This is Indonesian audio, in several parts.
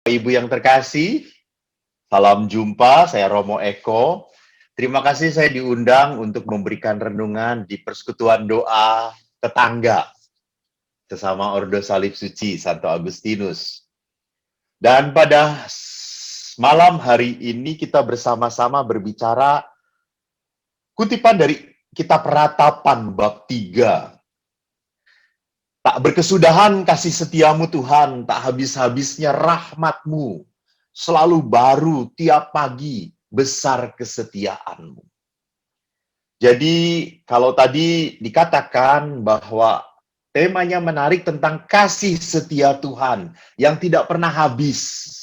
Ibu yang terkasih, salam jumpa, saya Romo Eko. Terima kasih saya diundang untuk memberikan renungan di persekutuan doa tetangga sesama Ordo Salib Suci Santo Agustinus. Dan pada malam hari ini kita bersama-sama berbicara kutipan dari Kitab Ratapan bab 3. Tak berkesudahan kasih setiamu Tuhan, tak habis-habisnya rahmatmu. Selalu baru tiap pagi, besar kesetiaanmu. Jadi kalau tadi dikatakan bahwa temanya menarik tentang kasih setia Tuhan yang tidak pernah habis.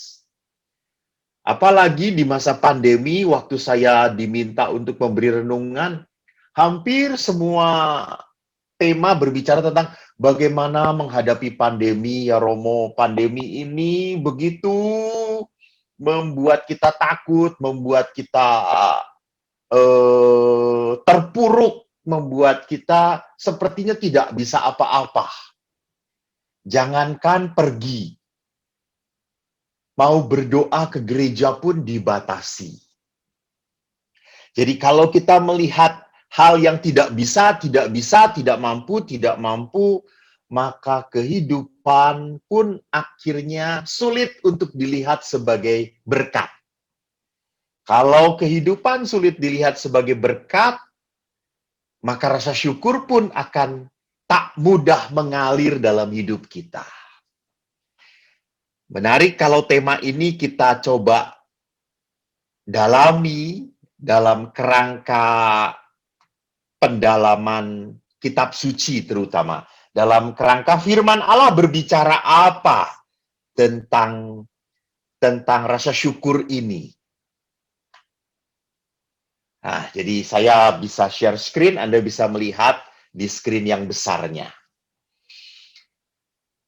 Apalagi di masa pandemi, waktu saya diminta untuk memberi renungan, hampir semua tema berbicara tentang bagaimana menghadapi pandemi, ya Romo. Pandemi ini begitu membuat kita takut, membuat kita terpuruk, membuat kita sepertinya tidak bisa apa-apa. Jangankan pergi, mau berdoa ke gereja pun dibatasi. Jadi kalau kita melihat hal yang tidak bisa, tidak mampu, maka kehidupan pun akhirnya sulit untuk dilihat sebagai berkat. Kalau kehidupan sulit dilihat sebagai berkat, maka rasa syukur pun akan tak mudah mengalir dalam hidup kita. Menarik kalau tema ini kita coba dalami dalam kerangka pendalaman kitab suci terutama. Dalam kerangka firman Allah berbicara apa tentang rasa syukur ini. Nah, jadi saya bisa share screen, Anda bisa melihat di screen yang besarnya.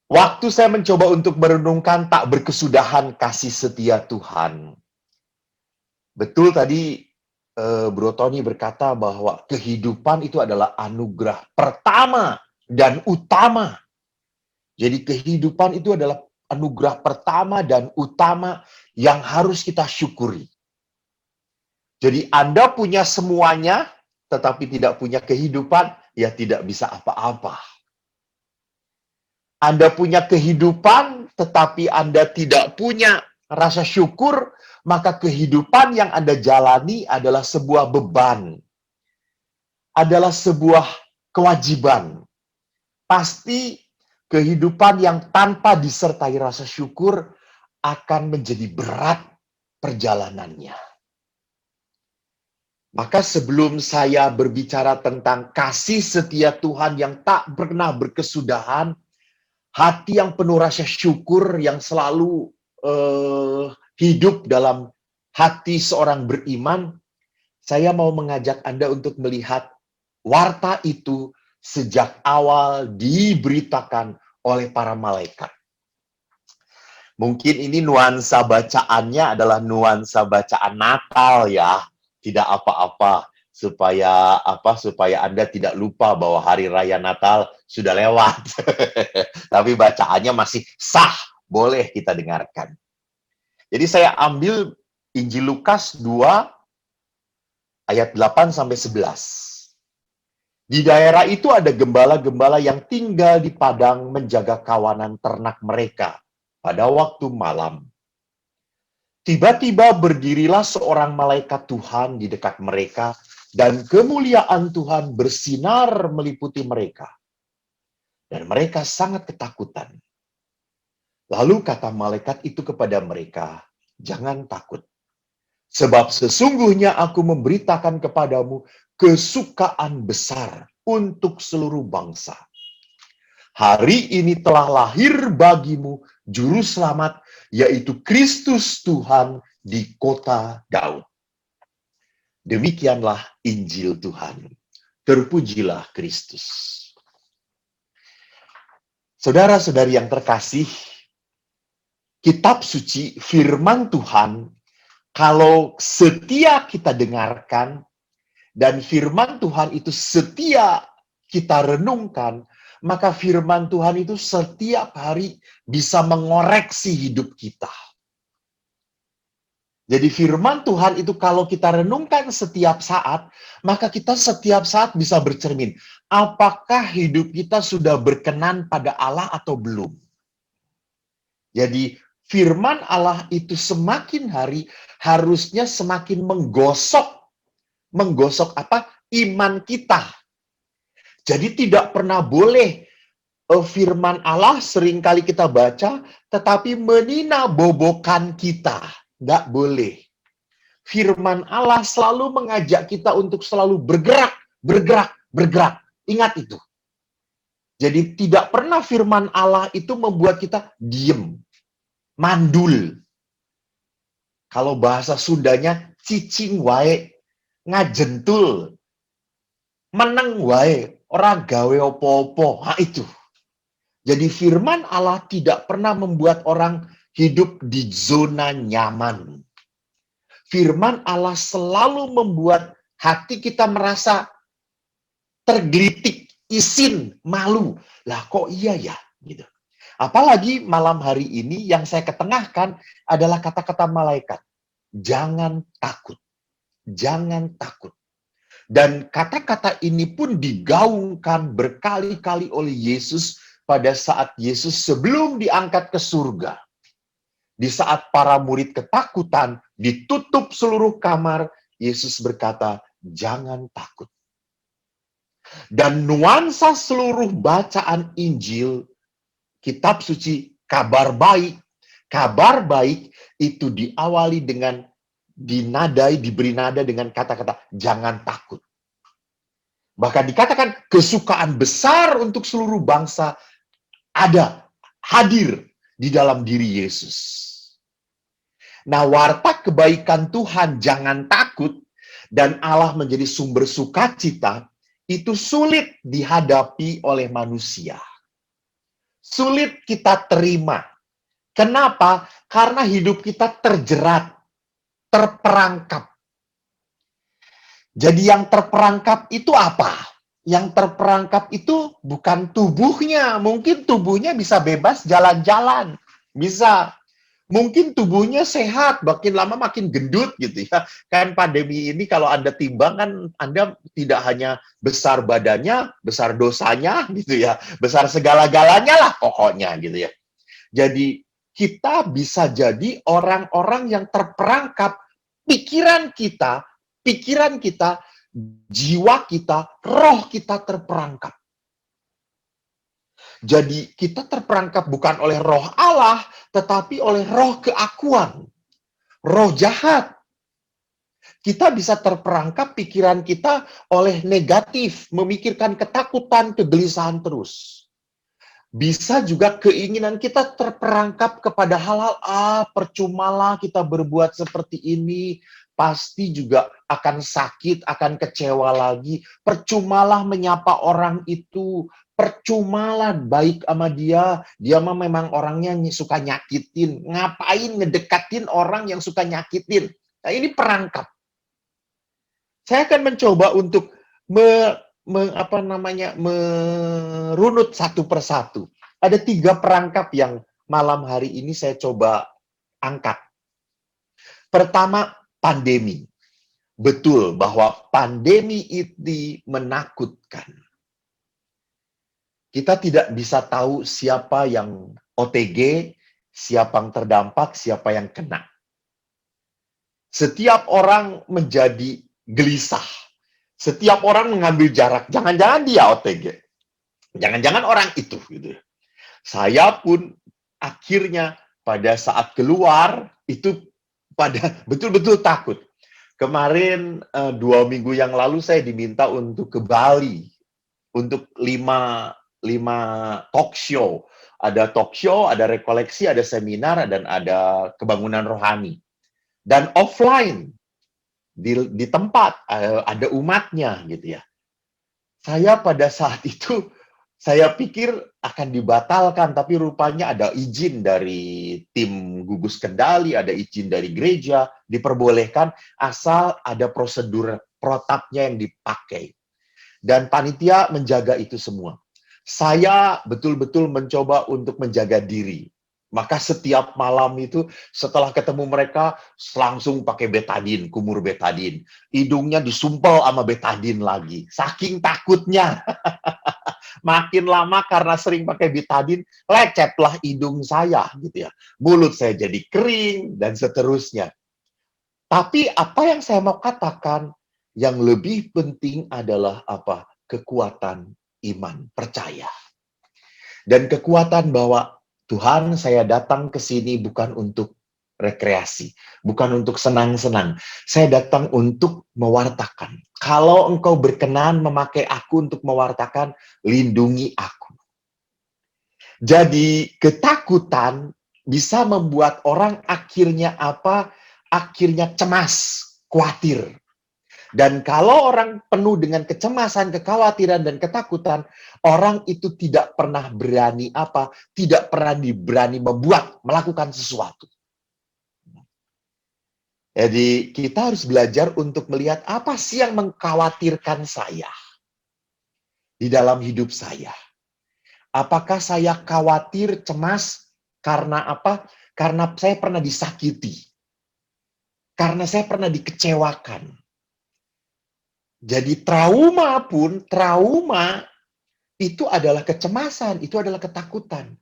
Waktu saya mencoba untuk merenungkan tak berkesudahan kasih setia Tuhan. Betul tadi Bro Tony berkata bahwa kehidupan itu adalah anugerah pertama dan utama. Jadi kehidupan itu adalah anugerah pertama dan utama yang harus kita syukuri. Jadi Anda punya semuanya, tetapi tidak punya kehidupan, ya tidak bisa apa-apa. Anda punya kehidupan, tetapi Anda tidak punya rasa syukur, maka kehidupan yang Anda jalani adalah sebuah beban. Adalah sebuah kewajiban. Pasti kehidupan yang tanpa disertai rasa syukur akan menjadi berat perjalanannya. Maka sebelum saya berbicara tentang kasih setia Tuhan yang tak pernah berkesudahan, hati yang penuh rasa syukur yang selalu hidup dalam hati seorang beriman, saya mau mengajak Anda untuk melihat warta itu sejak awal diberitakan oleh para malaikat. Mungkin ini nuansa bacaannya adalah nuansa bacaan Natal ya. Tidak apa-apa supaya Anda tidak lupa bahwa hari raya Natal sudah lewat. Tapi bacaannya masih sah, boleh kita dengarkan. Jadi saya ambil Injil Lukas 2 ayat 8 sampai 11. Di daerah itu ada gembala-gembala yang tinggal di padang menjaga kawanan ternak mereka pada waktu malam. Tiba-tiba berdirilah seorang malaikat Tuhan di dekat mereka, dan kemuliaan Tuhan bersinar meliputi mereka. Dan mereka sangat ketakutan. Lalu kata malaikat itu kepada mereka, "Jangan takut, sebab sesungguhnya aku memberitakan kepadamu kesukaan besar untuk seluruh bangsa. Hari ini telah lahir bagimu juru selamat, yaitu Kristus Tuhan di kota Daud." Demikianlah Injil Tuhan. Terpujilah Kristus. Saudara-saudari yang terkasih, kitab suci, firman Tuhan, kalau setia kita dengarkan, dan firman Tuhan itu setia kita renungkan, maka firman Tuhan itu setiap hari bisa mengoreksi hidup kita. Jadi firman Tuhan itu kalau kita renungkan setiap saat, maka kita setiap saat bisa bercermin. Apakah hidup kita sudah berkenan pada Allah atau belum? Jadi firman Allah itu semakin hari harusnya semakin menggosok. Menggosok apa? Iman kita. Jadi tidak pernah boleh firman Allah seringkali kita baca, tetapi meninabobokan kita. Nggak boleh. Firman Allah selalu mengajak kita untuk selalu bergerak, bergerak, bergerak. Ingat itu. Jadi tidak pernah firman Allah itu membuat kita diem, mandul. Kalau bahasa Sundanya, cicing wae, ngajentul, meneng wae, ora gawe opo-opo. Nah itu. Jadi firman Allah tidak pernah membuat orang hidup di zona nyaman. Firman Allah selalu membuat hati kita merasa tergelitik, isin, malu. Lah kok iya ya? Gitu. Apalagi malam hari ini yang saya ketengahkan adalah kata-kata malaikat. Jangan takut. Jangan takut. Dan kata-kata ini pun digaungkan berkali-kali oleh Yesus pada saat Yesus sebelum diangkat ke surga. Di saat para murid ketakutan, ditutup seluruh kamar, Yesus berkata, jangan takut. Dan nuansa seluruh bacaan Injil, kitab suci, kabar baik. Kabar baik itu diawali dengan diberi nada dengan kata-kata, jangan takut. Bahkan dikatakan kesukaan besar untuk seluruh bangsa ada, hadir di dalam diri Yesus. Nah, warta kebaikan Tuhan jangan takut dan Allah menjadi sumber sukacita itu sulit dihadapi oleh manusia. Sulit kita terima. Kenapa? Karena hidup kita terjerat, terperangkap. Jadi yang terperangkap itu apa? Yang terperangkap itu bukan tubuhnya. Mungkin tubuhnya bisa bebas jalan-jalan. Bisa. Mungkin tubuhnya sehat, makin lama makin gendut gitu ya. Kan pandemi ini kalau Anda timbang kan Anda tidak hanya besar badannya, besar dosanya gitu ya. Besar segala-galanya lah pokoknya gitu ya. Jadi kita bisa jadi orang-orang yang terperangkap pikiran kita, jiwa kita, roh kita terperangkap. Jadi kita terperangkap bukan oleh roh Allah, tetapi oleh roh keakuan, roh jahat. Kita bisa terperangkap pikiran kita oleh negatif, memikirkan ketakutan, kegelisahan terus. Bisa juga keinginan kita terperangkap kepada hal-hal, percumalah kita berbuat seperti ini, pasti juga akan sakit, akan kecewa lagi. Percumalah menyapa orang itu, percumalah baik sama dia mah memang orangnya suka nyakitin. Ngapain ngedekatin orang yang suka nyakitin? Nah, ini perangkap. Saya akan mencoba untuk merunut satu persatu. Ada 3 perangkap yang malam hari ini saya coba angkat. Pertama, pandemi. Betul bahwa pandemi itu menakutkan. Kita tidak bisa tahu siapa yang OTG, siapa yang terdampak, siapa yang kena. Setiap orang menjadi gelisah. Setiap orang mengambil jarak. Jangan-jangan dia OTG. Jangan-jangan orang itu. Gitu. Saya pun akhirnya pada saat keluar, itu pada betul-betul takut. Kemarin 2 minggu yang lalu saya diminta untuk ke Bali. Untuk 5 talk show. Ada talk show, ada rekoleksi, ada seminar, dan ada kebangunan rohani. Dan offline. Di tempat ada umatnya gitu ya. Saya pada saat itu saya pikir akan dibatalkan, tapi rupanya ada izin dari tim gugus kendali, ada izin dari gereja, diperbolehkan asal ada prosedur protapnya yang dipakai. Dan panitia menjaga itu semua. Saya betul-betul mencoba untuk menjaga diri. Maka setiap malam itu setelah ketemu mereka langsung pakai betadin, kumur betadin. Hidungnya disumpel sama betadin lagi. Saking takutnya. Makin lama karena sering pakai betadin, lecetlah hidung saya gitu ya. Mulut saya jadi kering dan seterusnya. Tapi apa yang saya mau katakan, yang lebih penting adalah apa? Kekuatan iman, percaya. Dan kekuatan bahwa Tuhan, saya datang ke sini bukan untuk rekreasi, bukan untuk senang-senang. Saya datang untuk mewartakan. Kalau engkau berkenan memakai aku untuk mewartakan, lindungi aku. Jadi ketakutan bisa membuat orang akhirnya apa? Akhirnya cemas, khawatir. Dan kalau orang penuh dengan kecemasan, kekhawatiran, dan ketakutan, orang itu tidak pernah berani apa? Tidak pernah berani melakukan sesuatu. Jadi kita harus belajar untuk melihat apa sih yang mengkhawatirkan saya di dalam hidup saya. Apakah saya khawatir, cemas, karena apa? Karena saya pernah disakiti. Karena saya pernah dikecewakan. Jadi trauma itu adalah kecemasan, itu adalah ketakutan.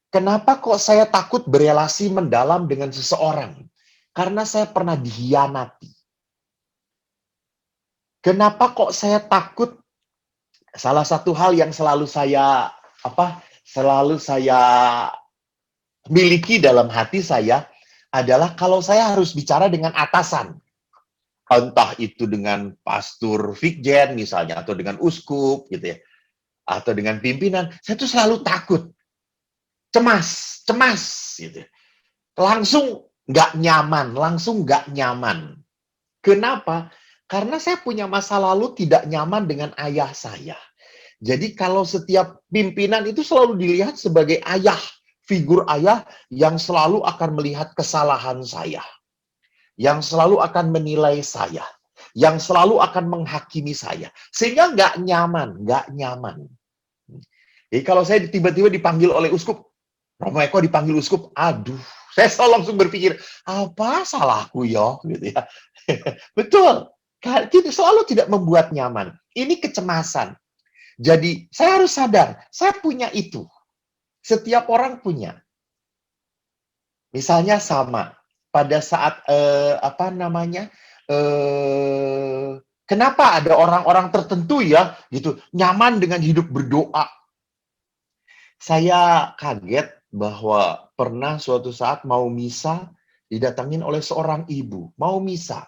Kenapa kok saya takut berelasi mendalam dengan seseorang? Karena saya pernah dikhianati. Kenapa kok saya takut? Salah satu hal yang selalu saya miliki dalam hati saya adalah kalau saya harus bicara dengan atasan. Entah itu dengan pastor Vikjen misalnya, atau dengan uskup gitu ya, atau dengan pimpinan, saya tuh selalu takut, cemas gitu. Langsung nggak nyaman. Kenapa? Karena saya punya masa lalu tidak nyaman dengan ayah saya. Jadi kalau setiap pimpinan itu selalu dilihat sebagai ayah, figur ayah yang selalu akan melihat kesalahan saya, yang selalu akan menilai saya, yang selalu akan menghakimi saya, sehingga nggak nyaman. Jadi kalau saya tiba-tiba dipanggil oleh uskup, Romo Eko dipanggil uskup, aduh, saya selalu langsung berpikir, apa salahku ya, gitu ya. Betul, kita selalu tidak membuat nyaman. Ini kecemasan. Jadi saya harus sadar, saya punya itu. Setiap orang punya. Misalnya sama, pada saat kenapa ada orang-orang tertentu ya, gitu, nyaman dengan hidup berdoa. Saya kaget bahwa pernah suatu saat mau misa, didatangin oleh seorang ibu, mau misa.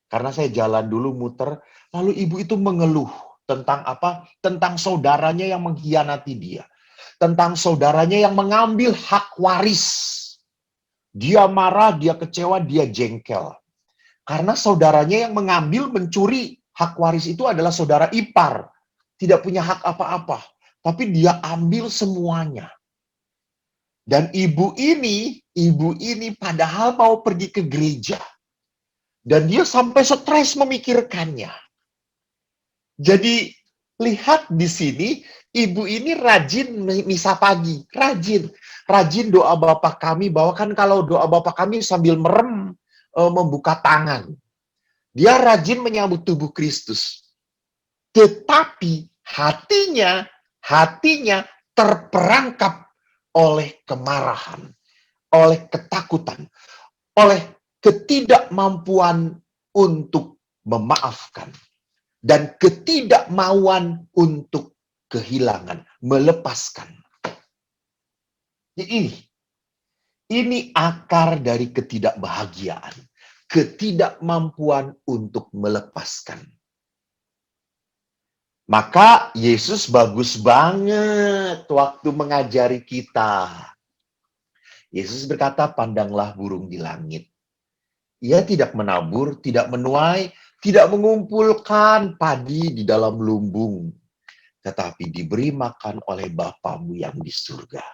Karena saya jalan dulu muter, lalu ibu itu mengeluh tentang apa? Tentang saudaranya yang mengkhianati dia. Tentang saudaranya yang mengambil hak waris. Dia marah, dia kecewa, dia jengkel. Karena saudaranya yang mengambil, mencuri hak waris itu adalah saudara ipar. Tidak punya hak apa-apa. Tapi dia ambil semuanya. Dan ibu ini padahal mau pergi ke gereja. Dan dia sampai stres memikirkannya. Jadi lihat di sini, ibu ini rajin misa pagi, rajin doa Bapa Kami, bahwa kan kalau doa Bapa Kami sambil merem, membuka tangan. Dia rajin menyambut tubuh Kristus. Tetapi hatinya terperangkap oleh kemarahan, oleh ketakutan, oleh ketidakmampuan untuk memaafkan, dan ketidakmauan untuk kehilangan, melepaskan. Ini akar dari ketidakbahagiaan, ketidakmampuan untuk melepaskan. Maka Yesus bagus banget waktu mengajari kita. Yesus berkata, pandanglah burung di langit. Ia tidak menabur, tidak menuai, tidak mengumpulkan padi di dalam lumbung, tetapi diberi makan oleh Bapamu yang di surga.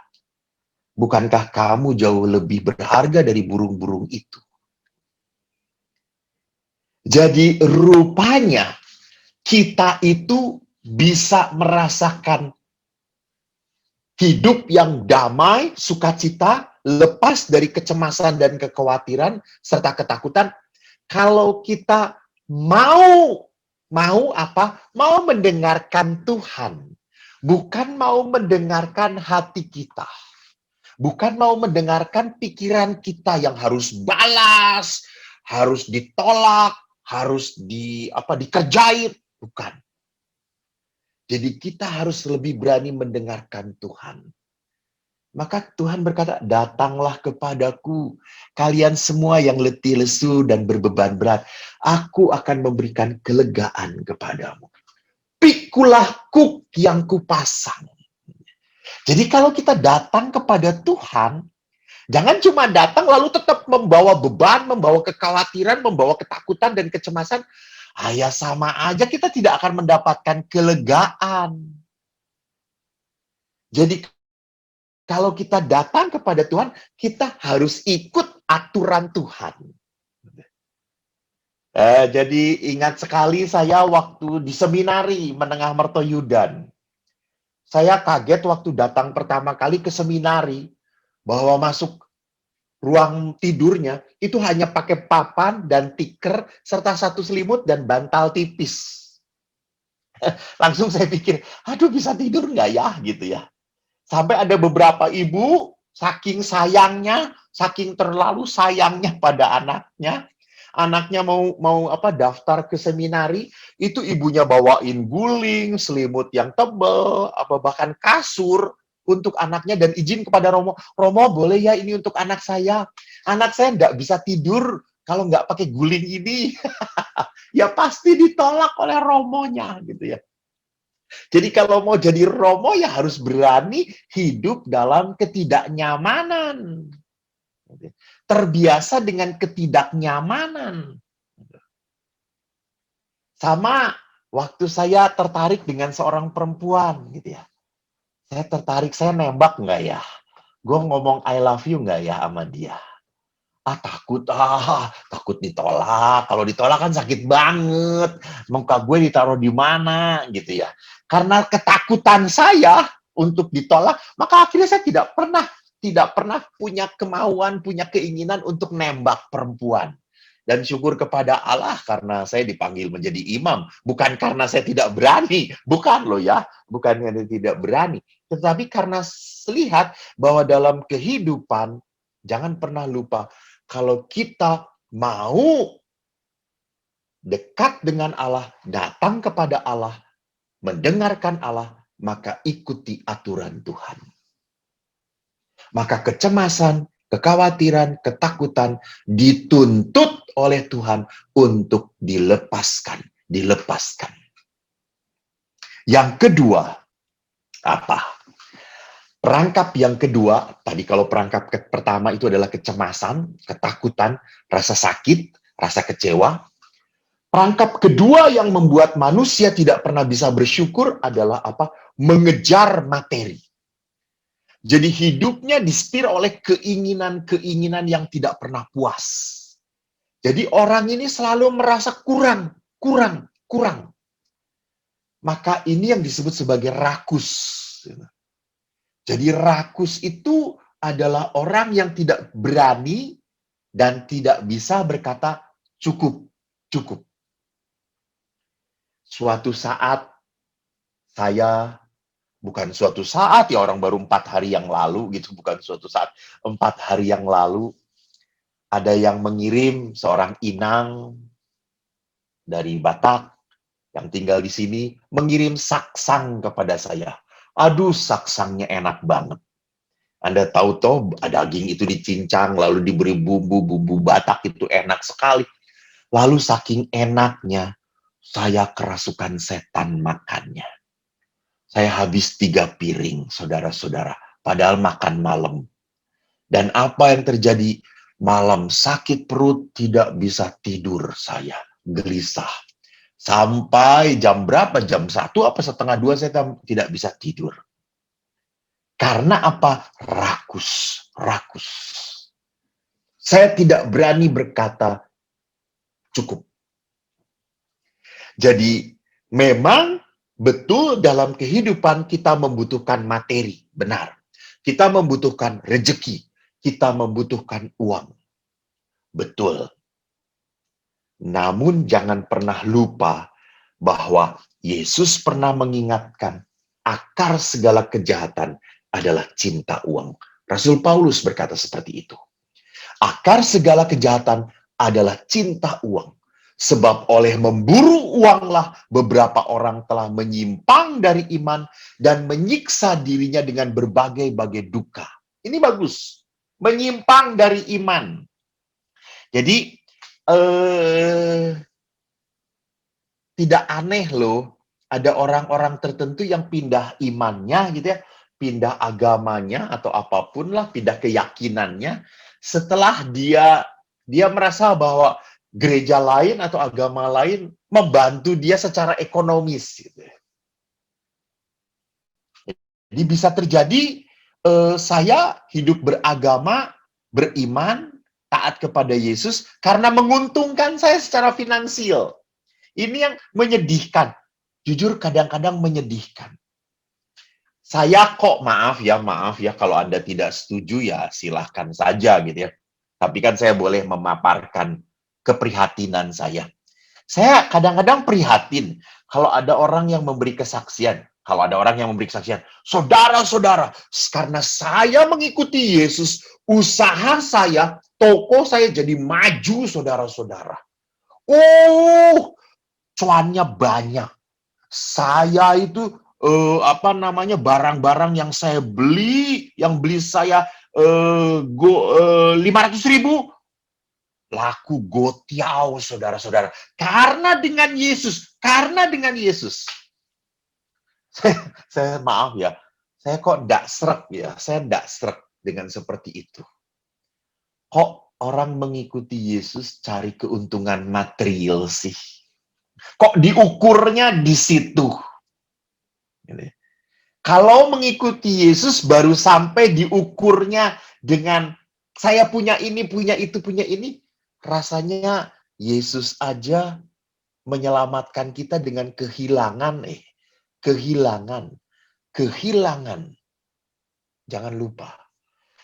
Bukankah kamu jauh lebih berharga dari burung-burung itu? Jadi rupanya kita itu bisa merasakan hidup yang damai, sukacita, lepas dari kecemasan dan kekhawatiran serta ketakutan. Kalau kita mau apa? Mau mendengarkan Tuhan, bukan mau mendengarkan hati kita, bukan mau mendengarkan pikiran kita yang harus balas, harus ditolak, harus dikerjain, bukan. Jadi kita harus lebih berani mendengarkan Tuhan. Maka Tuhan berkata, datanglah kepadaku, kalian semua yang letih lesu dan berbeban berat. Aku akan memberikan kelegaan kepadamu. Pikulah kuk yang kupasang. Jadi kalau kita datang kepada Tuhan, jangan cuma datang lalu tetap membawa beban, membawa kekhawatiran, membawa ketakutan dan kecemasan. Ya sama aja kita tidak akan mendapatkan kelegaan. Jadi kalau kita datang kepada Tuhan, kita harus ikut aturan Tuhan. Jadi ingat sekali saya waktu di seminari Menengah Mertoyudan. Saya kaget waktu datang pertama kali ke seminari, bahwa masuk ruang tidurnya itu hanya pakai papan dan tikar, serta satu selimut dan bantal tipis. Langsung saya pikir, aduh bisa tidur nggak ya? Gitu ya. Sampai ada beberapa ibu, saking sayangnya, saking terlalu sayangnya pada anaknya mau daftar ke seminari, itu ibunya bawain guling, selimut yang tebal, bahkan kasur untuk anaknya, dan izin kepada Romo, Romo boleh ya ini untuk anak saya nggak bisa tidur kalau nggak pakai guling ini. Ya pasti ditolak oleh Romonya gitu ya. Jadi kalau mau jadi Romo ya harus berani hidup dalam ketidaknyamanan. Terbiasa dengan ketidaknyamanan. Sama waktu saya tertarik dengan seorang perempuan gitu ya. Saya tertarik, saya nembak nggak ya? Gue ngomong I love you nggak ya sama dia? Takut ditolak. Kalau ditolak kan sakit banget. Muka gue ditaruh di mana gitu ya. Karena ketakutan saya untuk ditolak, maka akhirnya saya tidak pernah punya kemauan, punya keinginan untuk nembak perempuan. Dan syukur kepada Allah karena saya dipanggil menjadi imam. Bukan karena saya tidak berani. Bukan loh ya. Bukan karena tidak berani. Tetapi karena lihat bahwa dalam kehidupan, jangan pernah lupa, kalau kita mau dekat dengan Allah, datang kepada Allah, mendengarkan Allah, maka ikuti aturan Tuhan. Maka kecemasan, kekhawatiran, ketakutan dituntut oleh Tuhan untuk dilepaskan. Yang kedua, apa? Perangkap yang kedua, tadi kalau perangkap pertama itu adalah kecemasan, ketakutan, rasa sakit, rasa kecewa. Perangkap kedua yang membuat manusia tidak pernah bisa bersyukur adalah apa? Mengejar materi. Jadi hidupnya disetir oleh keinginan-keinginan yang tidak pernah puas. Jadi orang ini selalu merasa kurang. Maka ini yang disebut sebagai rakus. Jadi rakus itu adalah orang yang tidak berani dan tidak bisa berkata cukup. Suatu saat bukan suatu saat ya, orang baru 4 hari yang lalu gitu, bukan suatu saat, 4 hari yang lalu, ada yang mengirim seorang inang dari Batak yang tinggal di sini, mengirim saksang kepada saya. Aduh, saksangnya enak banget. Anda tahu toh, daging itu dicincang, lalu diberi bumbu Batak, itu enak sekali. Lalu saking enaknya, saya kerasukan setan makannya. Saya habis 3 piring, saudara-saudara. Padahal makan malam. Dan apa yang terjadi? Malam sakit perut, tidak bisa tidur saya. Gelisah. Sampai jam berapa? Jam 1 apa setengah 2 saya tidak bisa tidur. Karena apa? Rakus. Saya tidak berani berkata cukup. Jadi memang Betul, dalam kehidupan kita membutuhkan materi, benar. Kita membutuhkan rejeki, kita membutuhkan uang. Betul. Namun jangan pernah lupa bahwa Yesus pernah mengingatkan akar segala kejahatan adalah cinta uang. Rasul Paulus berkata seperti itu. Akar segala kejahatan adalah cinta uang. Sebab oleh memburu uanglah beberapa orang telah menyimpang dari iman dan menyiksa dirinya dengan berbagai-bagai duka. Ini bagus. Menyimpang dari iman. Jadi, tidak aneh loh, ada orang-orang tertentu yang pindah imannya gitu ya, pindah agamanya atau apapun lah, pindah keyakinannya, setelah dia merasa bahwa gereja lain atau agama lain membantu dia secara ekonomis gitu. Jadi bisa terjadi saya hidup beragama, beriman, taat kepada Yesus karena menguntungkan saya secara finansial. Ini yang menyedihkan. Jujur kadang-kadang menyedihkan. Saya kok maaf ya kalau Anda tidak setuju ya silahkan saja gitu ya. Tapi kan saya boleh memaparkan keprihatinan saya. Saya kadang-kadang prihatin kalau ada orang yang memberi kesaksian. Kalau ada orang yang memberi kesaksian, saudara-saudara, karena saya mengikuti Yesus, usaha saya, toko saya jadi maju, saudara-saudara. Oh, cuannya banyak. Saya itu barang-barang yang saya beli, yang beli saya 500.000 laku gotiau, saudara-saudara. Karena dengan Yesus. Saya maaf ya, saya kok ndak srek ya, saya ndak srek dengan seperti itu. Kok orang mengikuti Yesus cari keuntungan material sih? Kok diukurnya di situ? Kalau mengikuti Yesus baru sampai diukurnya dengan saya punya ini, punya itu, punya ini, rasanya Yesus aja menyelamatkan kita dengan kehilangan. Kehilangan. Jangan lupa,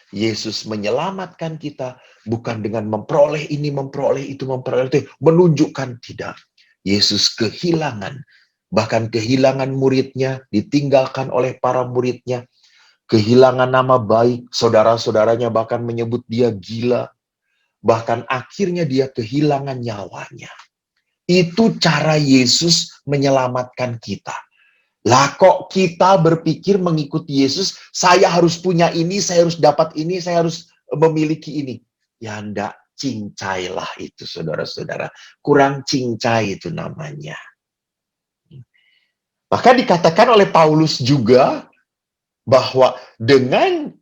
Yesus menyelamatkan kita bukan dengan memperoleh ini, memperoleh itu, menunjukkan tidak. Yesus kehilangan. Bahkan kehilangan muridnya, ditinggalkan oleh para muridnya, kehilangan nama baik, saudara-saudaranya bahkan menyebut dia gila, bahkan akhirnya dia kehilangan nyawanya. Itu cara Yesus menyelamatkan kita. Lah kok kita berpikir mengikuti Yesus, saya harus punya ini, saya harus dapat ini, saya harus memiliki ini. Ya ndak, cincailah itu saudara-saudara. Kurang cincai itu namanya. Maka dikatakan oleh Paulus juga bahwa dengan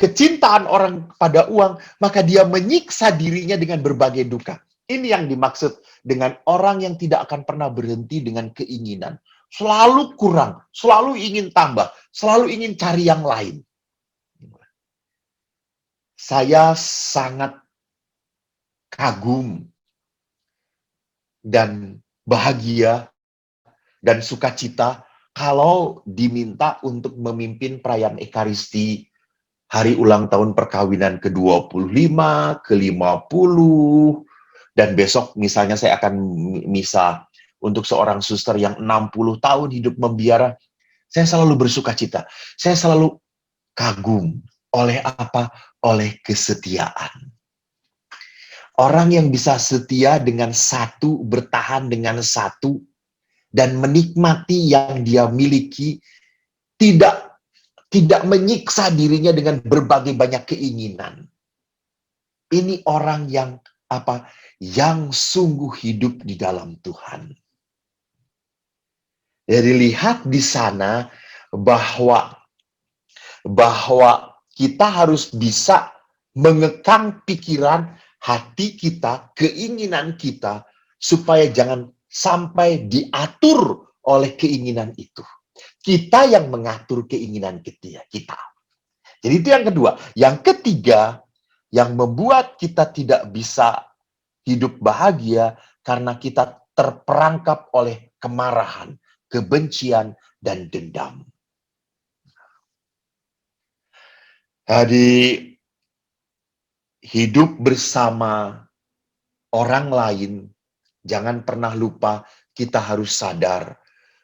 kecintaan orang pada uang, maka dia menyiksa dirinya dengan berbagai duka. Ini yang dimaksud dengan orang yang tidak akan pernah berhenti dengan keinginan. Selalu kurang, selalu ingin tambah, selalu ingin cari yang lain. Saya sangat kagum dan bahagia dan sukacita kalau diminta untuk memimpin perayaan Ekaristi hari ulang tahun perkawinan ke-25, ke-50, dan besok misalnya saya akan misa untuk seorang suster yang 60 tahun hidup membiara. Saya selalu bersukacita. Saya selalu kagum. Oleh apa? Oleh kesetiaan. Orang yang bisa setia dengan satu, bertahan dengan satu, dan menikmati yang dia miliki, tidak menyiksa dirinya dengan berbagai banyak keinginan. Ini orang yang yang sungguh hidup di dalam Tuhan. Jadi lihat di sana bahwa kita harus bisa mengekang pikiran, hati kita, keinginan kita, supaya jangan sampai diatur oleh keinginan itu. Kita yang mengatur keinginan kita. Jadi itu yang kedua. Yang ketiga, yang membuat kita tidak bisa hidup bahagia karena kita terperangkap oleh kemarahan, kebencian, dan dendam. Jadi, hidup bersama orang lain, jangan pernah lupa kita harus sadar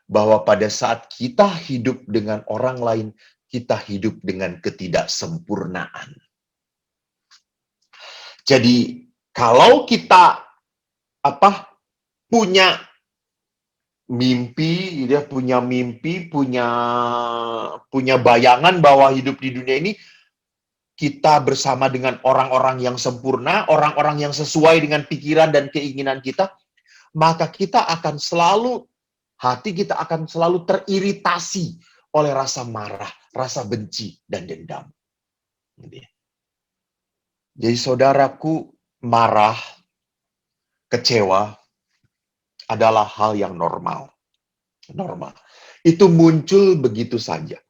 bahwa pada saat kita hidup dengan orang lain, kita hidup dengan ketidaksempurnaan. Jadi, kalau kita punya mimpi, punya bayangan bahwa hidup di dunia ini kita bersama dengan orang-orang yang sempurna, orang-orang yang sesuai dengan pikiran dan keinginan kita, maka hati kita akan selalu teriritasi oleh rasa marah, rasa benci, dan dendam. Jadi saudaraku, marah, kecewa adalah hal yang normal. Itu muncul begitu saja.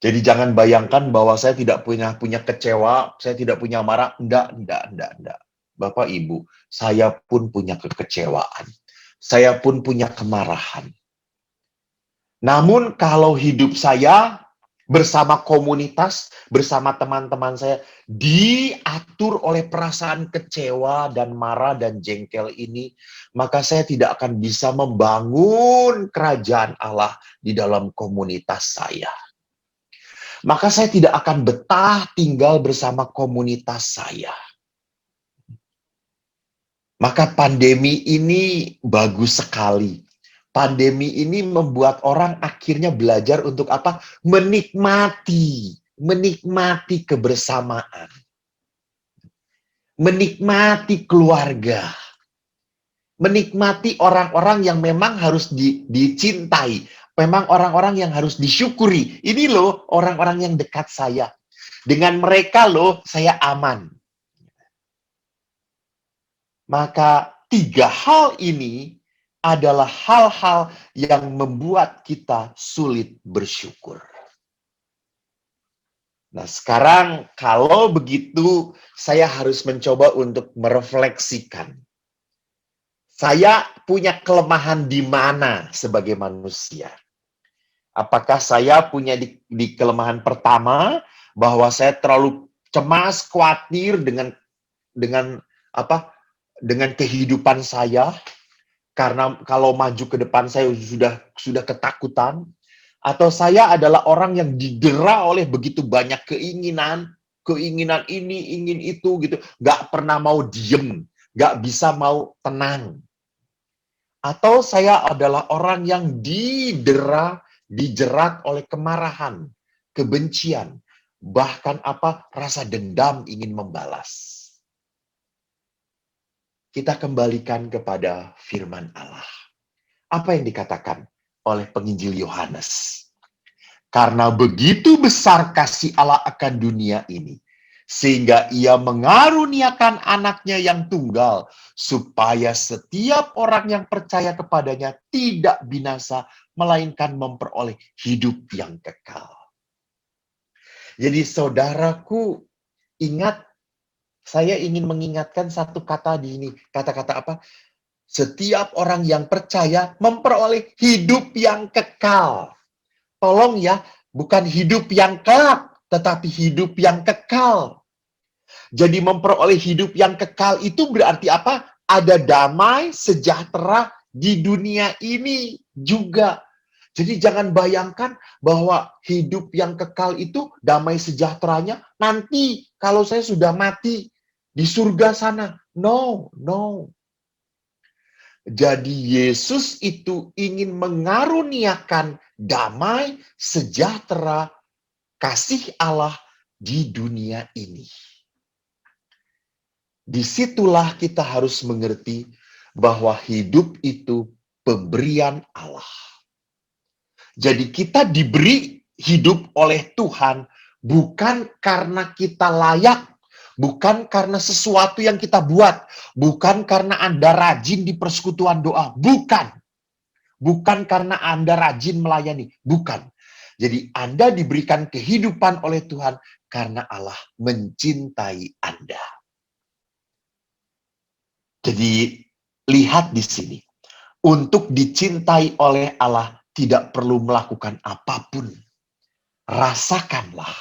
Jadi jangan bayangkan bahwa saya tidak punya kecewa, saya tidak punya marah. Enggak. Bapak Ibu, saya pun punya kekecewaan. Saya pun punya kemarahan. Namun kalau hidup saya bersama komunitas, bersama teman-teman saya, diatur oleh perasaan kecewa dan marah dan jengkel ini, maka saya tidak akan bisa membangun kerajaan Allah di dalam komunitas saya. Maka saya tidak akan betah tinggal bersama komunitas saya. Maka pandemi ini bagus sekali. Pandemi ini membuat orang akhirnya belajar untuk apa? Menikmati kebersamaan. Menikmati keluarga. Menikmati orang-orang yang memang harus dicintai. Memang orang-orang yang harus disyukuri. Ini loh orang-orang yang dekat saya. Dengan mereka loh saya aman. Maka 3 hal ini adalah hal-hal yang membuat kita sulit bersyukur. Nah, sekarang kalau begitu saya harus mencoba untuk merefleksikan. Saya punya kelemahan di mana sebagai manusia? Apakah saya punya di kelemahan pertama bahwa saya terlalu cemas, khawatir dengan kehidupan saya? Karena kalau maju ke depan saya sudah ketakutan, atau saya adalah orang yang didera oleh begitu banyak keinginan ini, ingin itu gitu, nggak pernah mau diem, nggak bisa mau tenang. Atau saya adalah orang yang dijerat oleh kemarahan, kebencian, bahkan rasa dendam ingin membalas. Kita kembalikan kepada firman Allah. Apa yang dikatakan oleh penginjil Yohanes? Karena begitu besar kasih Allah akan dunia ini, sehingga ia mengaruniakan anaknya yang tunggal, supaya setiap orang yang percaya kepadanya tidak binasa, melainkan memperoleh hidup yang kekal. Jadi saudaraku, ingat, saya ingin mengingatkan satu kata di ini. Kata-kata apa? Setiap orang yang percaya memperoleh hidup yang kekal. Tolong ya, bukan hidup yang kelak, tetapi hidup yang kekal. Jadi memperoleh hidup yang kekal itu berarti apa? Ada damai, sejahtera di dunia ini juga. Jadi jangan bayangkan bahwa hidup yang kekal itu damai sejahteranya nanti kalau saya sudah mati di surga sana. No. Jadi Yesus itu ingin mengaruniakan damai, sejahtera, kasih Allah di dunia ini. Disitulah kita harus mengerti bahwa hidup itu pemberian Allah. Jadi kita diberi hidup oleh Tuhan bukan karena kita layak, bukan karena sesuatu yang kita buat, bukan karena Anda rajin di persekutuan doa, bukan. Bukan karena Anda rajin melayani, bukan. Jadi Anda diberikan kehidupan oleh Tuhan karena Allah mencintai Anda. Jadi lihat di sini Untuk dicintai oleh Allah tidak perlu melakukan apapun. Rasakanlah,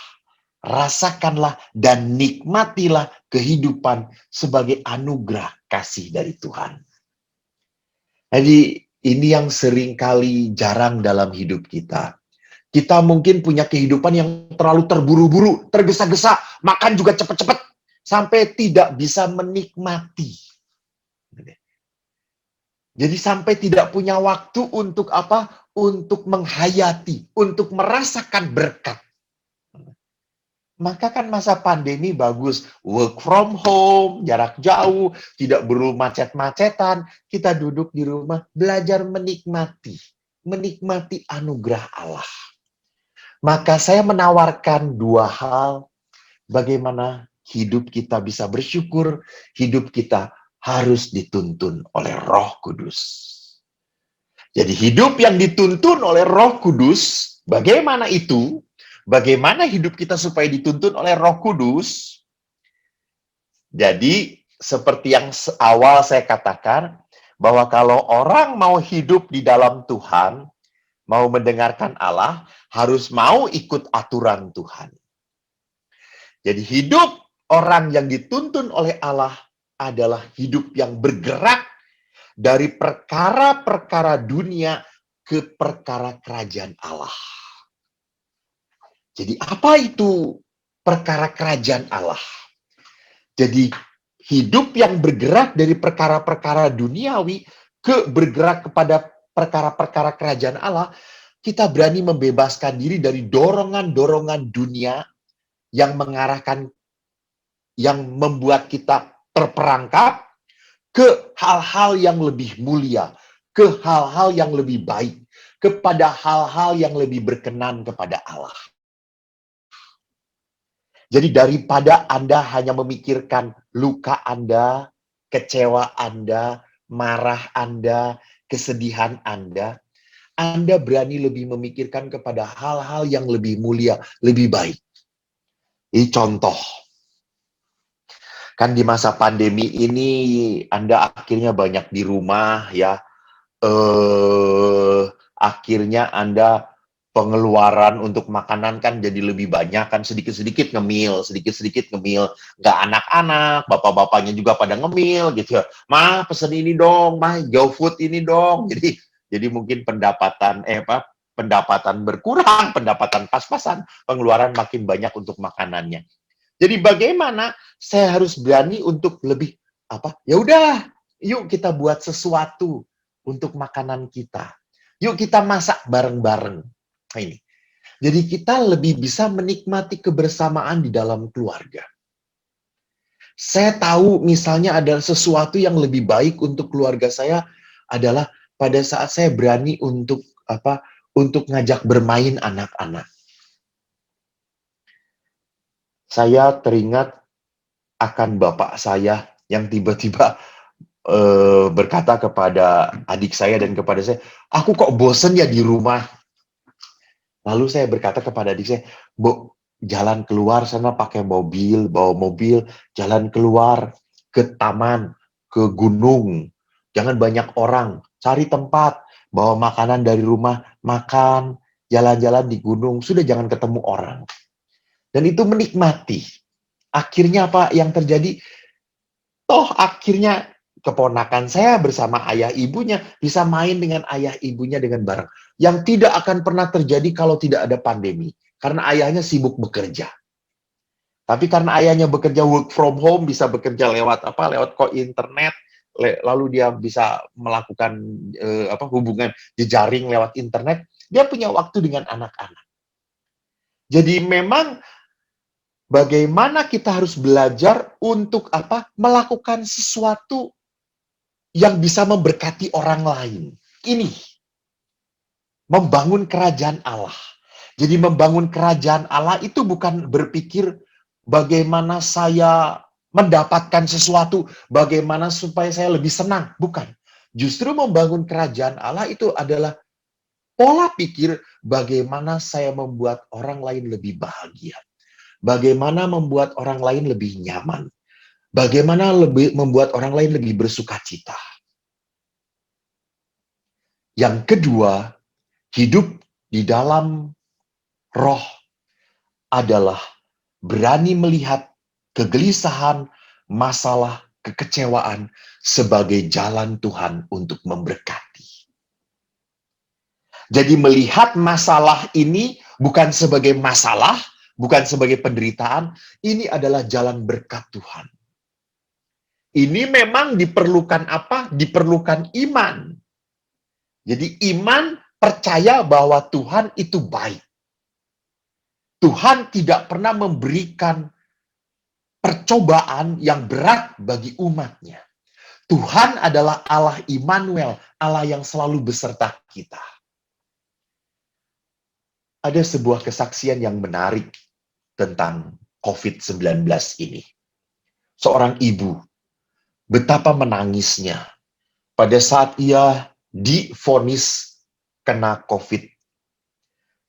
rasakanlah dan nikmatilah kehidupan sebagai anugerah kasih dari Tuhan. Jadi ini yang seringkali jarang dalam hidup kita. Kita mungkin punya kehidupan yang terlalu terburu-buru, tergesa-gesa, makan juga cepat-cepat, sampai tidak bisa menikmati. Jadi sampai tidak punya waktu untuk apa? Untuk menghayati, untuk merasakan berkat. Maka kan masa pandemi bagus, work from home, jarak jauh, tidak perlu macet-macetan, kita duduk di rumah, belajar menikmati anugerah Allah. Maka saya menawarkan dua hal, bagaimana hidup kita bisa bersyukur, hidup kita harus dituntun oleh Roh Kudus. Jadi hidup yang dituntun oleh Roh Kudus, bagaimana itu? Bagaimana hidup kita supaya dituntun oleh Roh Kudus? Jadi seperti yang awal saya katakan, bahwa kalau orang mau hidup di dalam Tuhan, mau mendengarkan Allah, harus mau ikut aturan Tuhan. Jadi hidup orang yang dituntun oleh Allah adalah hidup yang bergerak dari perkara-perkara dunia ke perkara kerajaan Allah. Jadi apa itu perkara kerajaan Allah? Jadi hidup yang bergerak dari perkara-perkara duniawi ke bergerak kepada perkara-perkara kerajaan Allah, kita berani membebaskan diri dari dorongan-dorongan dunia yang mengarahkan, yang membuat kita terperangkap ke hal-hal yang lebih mulia, ke hal-hal yang lebih baik, kepada hal-hal yang lebih berkenan kepada Allah. Jadi daripada Anda hanya memikirkan luka Anda, kecewa Anda, marah Anda, kesedihan Anda berani lebih memikirkan kepada hal-hal yang lebih mulia, lebih baik. Ini contoh. Kan di masa pandemi ini Anda akhirnya banyak di rumah ya. Akhirnya Anda pengeluaran untuk makanan kan jadi lebih banyak kan, sedikit-sedikit ngemil, nggak anak-anak, bapak-bapaknya juga pada ngemil gitu ya. Mah pesen ini dong, mah GoFood ini dong. Jadi mungkin pendapatan berkurang, pendapatan pas-pasan, pengeluaran makin banyak untuk makanannya. Jadi bagaimana saya harus berani untuk lebih ya udah, yuk kita buat sesuatu untuk makanan kita. Yuk kita masak bareng-bareng. Nah, ini. Jadi kita lebih bisa menikmati kebersamaan di dalam keluarga. Saya tahu misalnya ada sesuatu yang lebih baik untuk keluarga saya adalah pada saat saya berani untuk untuk ngajak bermain anak-anak. Saya teringat akan bapak saya yang tiba-tiba berkata kepada adik saya dan kepada saya, aku kok bosen ya di rumah. Lalu saya berkata kepada adik saya, Bu, jalan keluar sana pakai mobil, bawa mobil, jalan keluar ke taman, ke gunung. Jangan banyak orang, cari tempat, bawa makanan dari rumah, makan, jalan-jalan di gunung, sudah jangan ketemu orang. Dan itu menikmati. Akhirnya apa yang terjadi? Toh akhirnya keponakan saya bersama ayah ibunya bisa main dengan ayah ibunya dengan bareng. Yang tidak akan pernah terjadi kalau tidak ada pandemi. Karena ayahnya sibuk bekerja. Tapi karena ayahnya bekerja work from home, bisa bekerja lewat internet, lalu dia bisa melakukan hubungan jejaring lewat internet, dia punya waktu dengan anak-anak. Jadi memang bagaimana kita harus belajar untuk melakukan sesuatu yang bisa memberkati orang lain. Ini membangun kerajaan Allah. Jadi membangun kerajaan Allah itu bukan berpikir bagaimana saya mendapatkan sesuatu, bagaimana supaya saya lebih senang, bukan. Justru membangun kerajaan Allah itu adalah pola pikir bagaimana saya membuat orang lain lebih bahagia. Bagaimana membuat orang lain lebih nyaman. Bagaimana membuat orang lain lebih bersukacita. Yang kedua, hidup di dalam roh adalah berani melihat kegelisahan, masalah, kekecewaan sebagai jalan Tuhan untuk memberkati. Jadi melihat masalah ini bukan sebagai masalah, bukan sebagai penderitaan, ini adalah jalan berkat Tuhan. Ini memang diperlukan apa? Diperlukan iman. Jadi iman percaya bahwa Tuhan itu baik. Tuhan tidak pernah memberikan percobaan yang berat bagi umatnya. Tuhan adalah Allah Immanuel, Allah yang selalu beserta kita. Ada sebuah kesaksian yang menarik tentang COVID-19 ini. Seorang ibu, betapa menangisnya pada saat ia divonis kena COVID.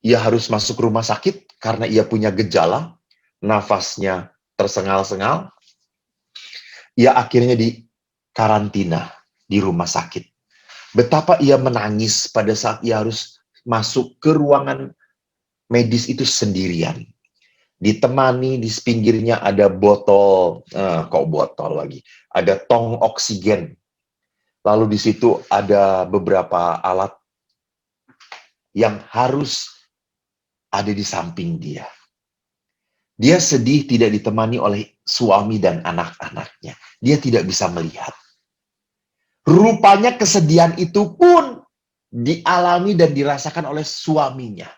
Ia harus masuk rumah sakit karena ia punya gejala, nafasnya tersengal-sengal. Ia akhirnya di karantina di rumah sakit. Betapa ia menangis pada saat ia harus masuk ke ruangan medis itu sendirian. Ditemani di pinggirnya ada botol, botol lagi, ada tong oksigen. Lalu di situ ada beberapa alat yang harus ada di samping dia. Dia sedih tidak ditemani oleh suami dan anak-anaknya. Dia tidak bisa melihat. Rupanya kesedihan itu pun dialami dan dirasakan oleh suaminya.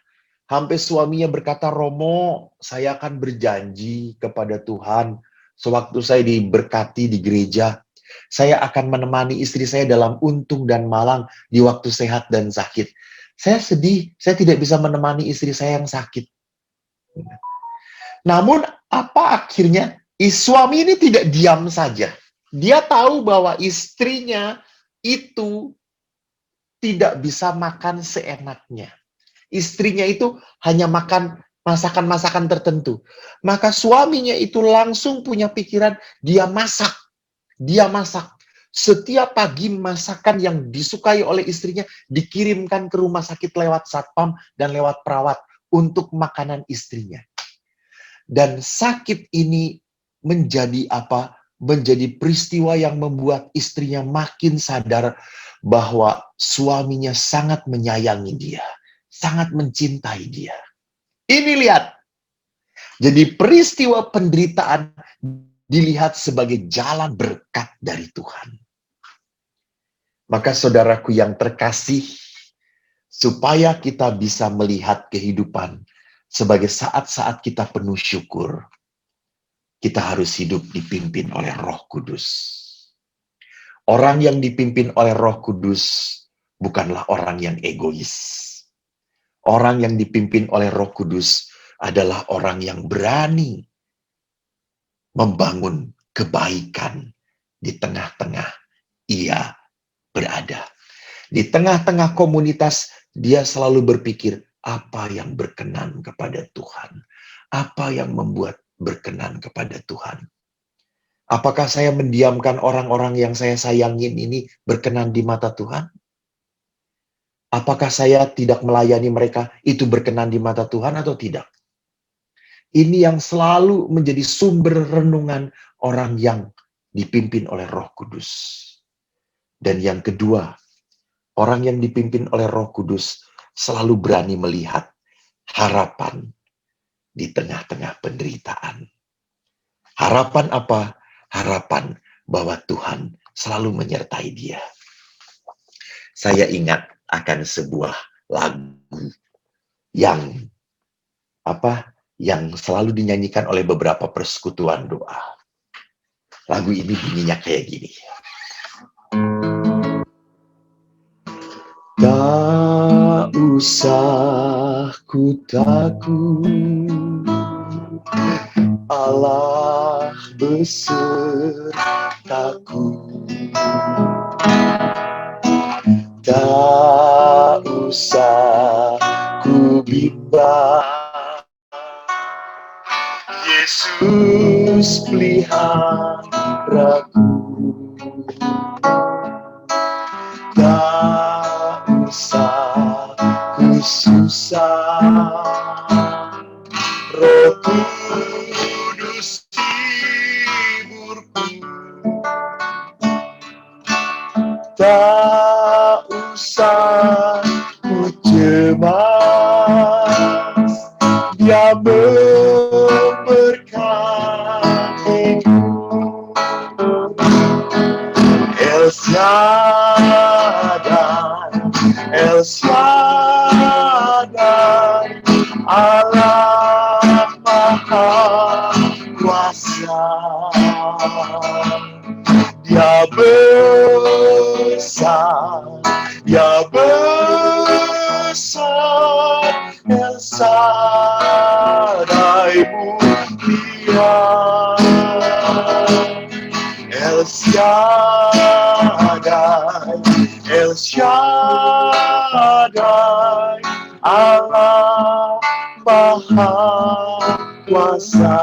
Sampai suaminya berkata, Romo, saya akan berjanji kepada Tuhan, sewaktu saya diberkati di gereja, saya akan menemani istri saya dalam untung dan malang di waktu sehat dan sakit. Saya sedih, saya tidak bisa menemani istri saya yang sakit. Namun, apa akhirnya? Suami ini tidak diam saja. Dia tahu bahwa istrinya itu tidak bisa makan seenaknya. Istrinya itu hanya makan masakan-masakan tertentu. Maka suaminya itu langsung punya pikiran, dia masak. Dia masak. Setiap pagi masakan yang disukai oleh istrinya dikirimkan ke rumah sakit lewat satpam dan lewat perawat untuk makanan istrinya. Dan sakit ini menjadi apa? Menjadi peristiwa yang membuat istrinya makin sadar bahwa suaminya sangat menyayangi dia, sangat mencintai dia. Ini lihat. Jadi peristiwa penderitaan dilihat sebagai jalan berkat dari Tuhan. Maka saudaraku yang terkasih, supaya kita bisa melihat kehidupan sebagai saat-saat kita penuh syukur, kita harus hidup dipimpin oleh Roh Kudus. Orang yang dipimpin oleh Roh Kudus bukanlah orang yang egois. Orang yang dipimpin oleh Roh Kudus adalah orang yang berani membangun kebaikan di tengah-tengah ia berada. Di tengah-tengah komunitas, dia selalu berpikir, apa yang berkenan kepada Tuhan? Apa yang membuat berkenan kepada Tuhan? Apakah saya mendiamkan orang-orang yang saya sayangin ini berkenan di mata Tuhan? Apakah saya tidak melayani mereka itu berkenan di mata Tuhan atau tidak? Ini yang selalu menjadi sumber renungan orang yang dipimpin oleh Roh Kudus. Dan yang kedua, orang yang dipimpin oleh Roh Kudus selalu berani melihat harapan di tengah-tengah penderitaan. Harapan apa? Harapan bahwa Tuhan selalu menyertai dia. Saya ingat akan sebuah lagu yang selalu dinyanyikan oleh beberapa persekutuan doa. Lagu ini bunyinya kayak gini. Tak usah ku takut, Allah besertaku. Tak usah ku bimbang, Yesus peliharaku. Tak saat ku susah, Roh Kudus hiburku. Tak usah ku cemas, Dia memberkatiku. El Shaddai, El Shaddai, Allah Maha Kuasa. Dia besar, Dia besar, El Shaddai mulia. El Shaddai, El Shaddai, Allah Maha Kuasa.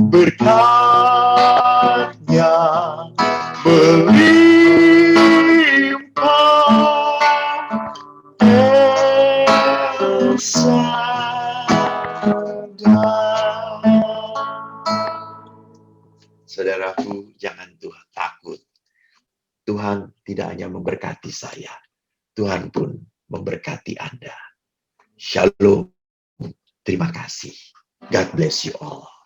Berkat-Nya melimpah, El Shaddai. Saudaraku, jangan Tuhan takut. Tuhan tidak hanya memberkati saya, Tuhan pun memberkati Anda. Shalom. Terima kasih. God bless you all.